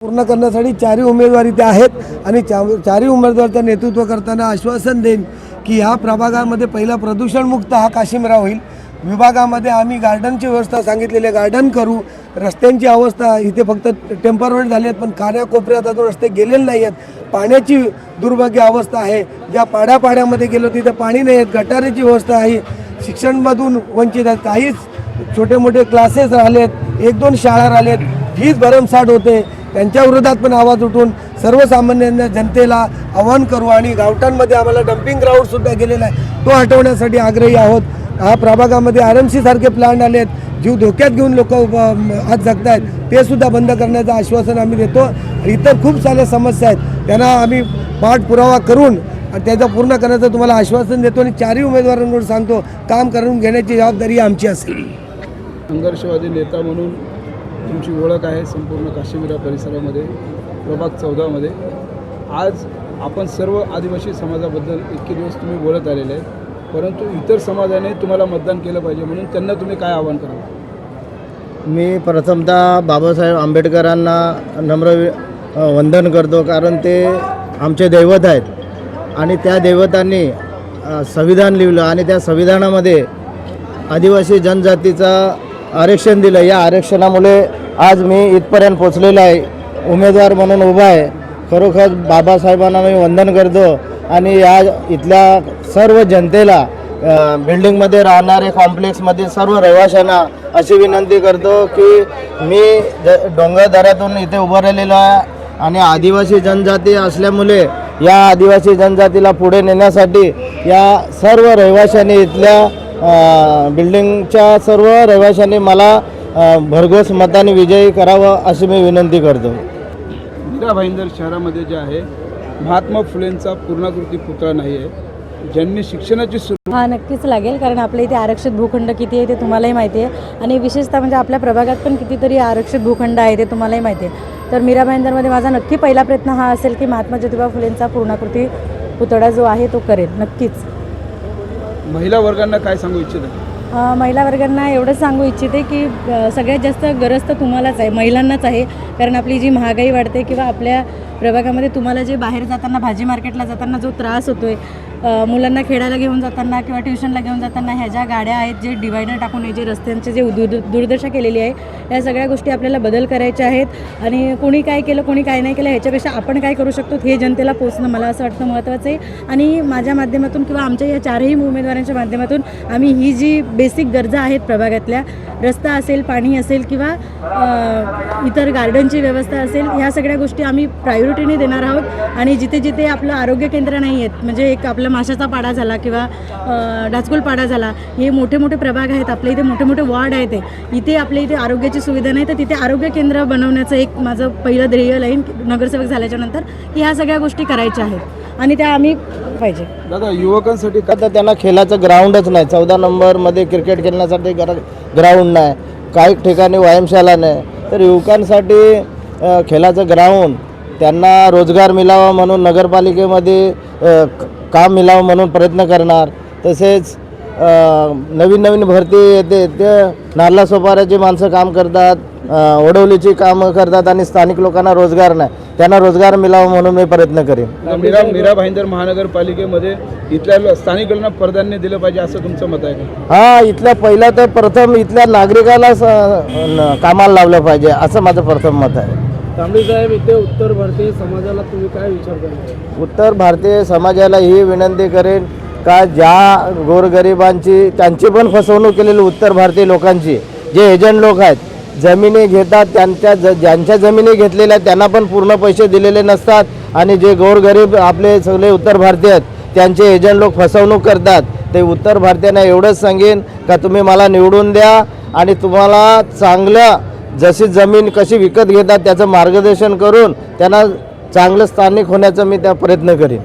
पूर्ण करण्यासाठी चारही उमेदवार इथे आहेत आणि चारही उमेदवारांचं नेतृत्व करताना आश्वासन देईन की ह्या प्रभागामध्ये पहिला प्रदूषणमुक्त हा काशिमरा होईल। विभागामध्ये आम्ही गार्डनची व्यवस्था सांगितलेली आहे, गार्डन करू। रस्त्यांची अवस्था इथे फक्त टेम्परमेंट झाली आहेत, पण कान्याकोपऱ्यात अजून रस्ते गेलेले नाही आहेत। पाण्याची दुर्भाग्य अवस्था आहे, ज्या पाड्यामध्ये गेलो तिथे पाणी नाही आहेत। गटारीची व्यवस्था आहे, शिक्षणमधून वंचित आहेत, काहीच छोटे मोठे क्लासेस राहिलेत, 1-2 शाळा राहिलेत, फीज भरमसाठ होते। त्यांच्या विरोधात पण आवाज उठून सर्वसामान्य जनतेला आवाहन करू आणि गावठाणमध्ये आम्हाला डम्पिंग ग्राउंडसुद्धा गेलेला आहे, तो हटवण्यासाठी आग्रही आहोत। हा प्रभागामध्ये RMC सारखे प्लांट आले आहेत, जीव धोक्यात घेऊन लोक आज जगत आहेत, ते सुद्धा बंद करण्याचं आश्वासन आम्ही देतो। इतर खूप साऱ्या समस्या आहेत, त्यांना आम्ही पाठपुरावा करून त्याचं पूर्ण करण्याचं तुम्हाला आश्वासन देतो आणि चारही उमेदवारांकडून सांगतो काम करून घेण्याची जबाबदारी आमची असेल। संघर्षवादी नेता म्हणून तुमची ओळख आहे संपूर्ण काशिमिरा परिसरामध्ये, प्रभाग 14 मध्ये। आज आपण सर्व आदिवासी समाजाबद्दल इतके दिवस तुम्ही बोलत आलेले आहेत, परंतु इतर समाजाने तुम्हाला मतदान केलं पाहिजे, म्हणून त्यांना तुम्ही काय आवाहन कराल? मी प्रथमतः बाबासाहेब आंबेडकरांना नम्र वंदन करतो, कारण ते आमचे दैवत आहेत आणि त्या दैवतांनी संविधान लिहिलं आणि त्या संविधानामध्ये आदिवासी जनजातीचं आरक्षण दिलं। या आरक्षणामुळे आज मी इथपर्यंत पोचलेलो आहे, उमेदवार म्हणून उभा आहे। खरोखर बाबासाहेबांना मी वंदन करतो आणि या इथल्या सर्व जनतेला, बिल्डिंगमध्ये राहणारे कॉम्प्लेक्समध्ये सर्व रहिवाशांना अशी विनंती करतो की मी डोंगरदऱ्यातून इथे उभं राहिलेलो आहे आणि आदिवासी जनजाती असल्यामुळे या आदिवासी जनजातीला पुढे नेण्यासाठी या सर्व रहिवाशांनी, इथल्या बिल्डिंगच्या सर्व रहिवाशांनी मला भरघोस मताने विजयी करावं अशी मी विनंती करतो। मीरा भाईंदर शहरामध्ये जे आहे महात्मा फुलेंचा पूर्णाकृती पुतळा नाही आहे, ज्यांनी शिक्षणाची हा नक्कीच लागेल, कारण आपल्या इथे आरक्षित भूखंड किती आहे ते तुम्हालाही माहिती आहे आणि विशेषतः म्हणजे आपल्या प्रभागात पण कितीतरी आरक्षित भूखंड आहे ते तुम्हालाही माहिती आहे। तर मीरा भाईंदरमध्ये माझा नक्की पहिला प्रयत्न हा असेल की महात्मा ज्योतिबा फुलेंचा पूर्णाकृती पुतळा जो आहे तो करेल नक्कीच। महिला वर्गांना काय सांगू इच्छिता? महिला वर्गांना एवढंच सांगू इच्छिते की सगळ्यात जास्त गरज तर तुम्हालाच आहे, महिलांनाच आहे, कारण आपली जी महागाई वाढते किंवा आपल्या प्रभागामध्ये तुम्हाला जे बाहेर जाताना भाजी मार्केटला जाताना जो त्रास होतो आहे, मुलांना खेळायला घेऊन जाताना किंवा ट्युशनला घेऊन जाताना ह्या ज्या गाड्या आहेत, जे डिवायडर टाकून जे रस्त्यांचे जे दुर्दशा केलेली आहे, या सगळ्या गोष्टी आपल्याला बदल करायच्या आहेत आणि कोणी काय केलं कोणी काय नाही केलं ह्याच्यापेक्षा आपण काय करू शकतो हे जनतेला पोचणं मला असं वाटतं महत्त्वाचं आहे। आणि माझ्या माध्यमातून किंवा आमच्या या चारही उमेदवारांच्या माध्यमातून आम्ही ही जी बेसिक गरजा आहेत प्रभागातल्या, रस्ता असेल, पाणी असेल किंवा इतर गार्डनची व्यवस्था असेल, ह्या सगळ्या गोष्टी आम्ही प्रायोरिटीने देणार आहोत। आणि जिथे जिथे आपलं आरोग्य केंद्र नाही आहेत, म्हणजे एक आपलं माशाचा पाडा झाला किंवा डाचकुल पाडा झाला, हे मोठे मोठे प्रभाग आहेत, आपल्या इथे मोठे मोठे वॉर्ड आहेत, इथे आपल्या इथे आरोग्याची सुविधा नाही, तर तिथे आरोग्य केंद्र बनवण्याचं एक माझं पहिलं ध्येय लाईन नगरसेवक झाल्याच्या नंतर की ह्या सगळ्या गोष्टी करायच्या आहेत आणि त्या आम्ही पाहिजे। दादा, युवकांसाठी का तर त्यांना खेळाचं ग्राउंडच नाही, 14 नंबरमध्ये क्रिकेट खेळण्यासाठी ग्राउंड नाही, काही ठिकाणी व्यायामशाला नाही, तर युवकांसाठी खेळाचं ग्राउंड, त्यांना रोजगार मिळावा म्हणून नगरपालिकेमध्ये काम मिळावं म्हणून प्रयत्न करणार। तसेच नवीन भरती येते, ते नारला सोपाऱ्याची माणसं काम करतात, वडवलीची कामं करतात आणि स्थानिक लोकांना रोजगार नाही, त्यांना रोजगार मिळावा म्हणून मी प्रयत्न करेन। मीरा भाईंदर महानगरपालिकेमध्ये इथल्या स्थानिकांना प्राधान्य दिलं पाहिजे असं तुमचं मत आहे का? हां, इथल्या पहिलं तर प्रथम इथल्या नागरिकाला कामाला लावलं पाहिजे असं माझं प्रथम मत आहे। तांबे साहेब, इथे उत्तर भारतीय समाजाला तुम्ही काय विचार करता? उत्तर भारतीय समाजाला ही विनंती करेन का ज्या गोरगरिबांची त्यांची पण फसवणूक केलेली उत्तर भारतीय लोकांची, जे एजंट लोक आहेत, जमिनी घेतात, ज्यांच्या जमिनी घेतलेल्या त्यांना पण पूर्ण पैसे दिलेले नसतात आणि जे गोरगरीब आपले सगळे उत्तर भारतीय आहेत त्यांचे एजंट लोक फसवणूक करतात। ते उत्तर भारतीयांना एवढंच सांगेन का तुम्ही मला निवडून द्या आणि तुम्हाला चांगलं जशी जमीन कशी विकत घेतात त्याचं मार्गदर्शन करून त्यांना चांगलं स्थानिक होण्याचा मी त्या प्रयत्न करेन।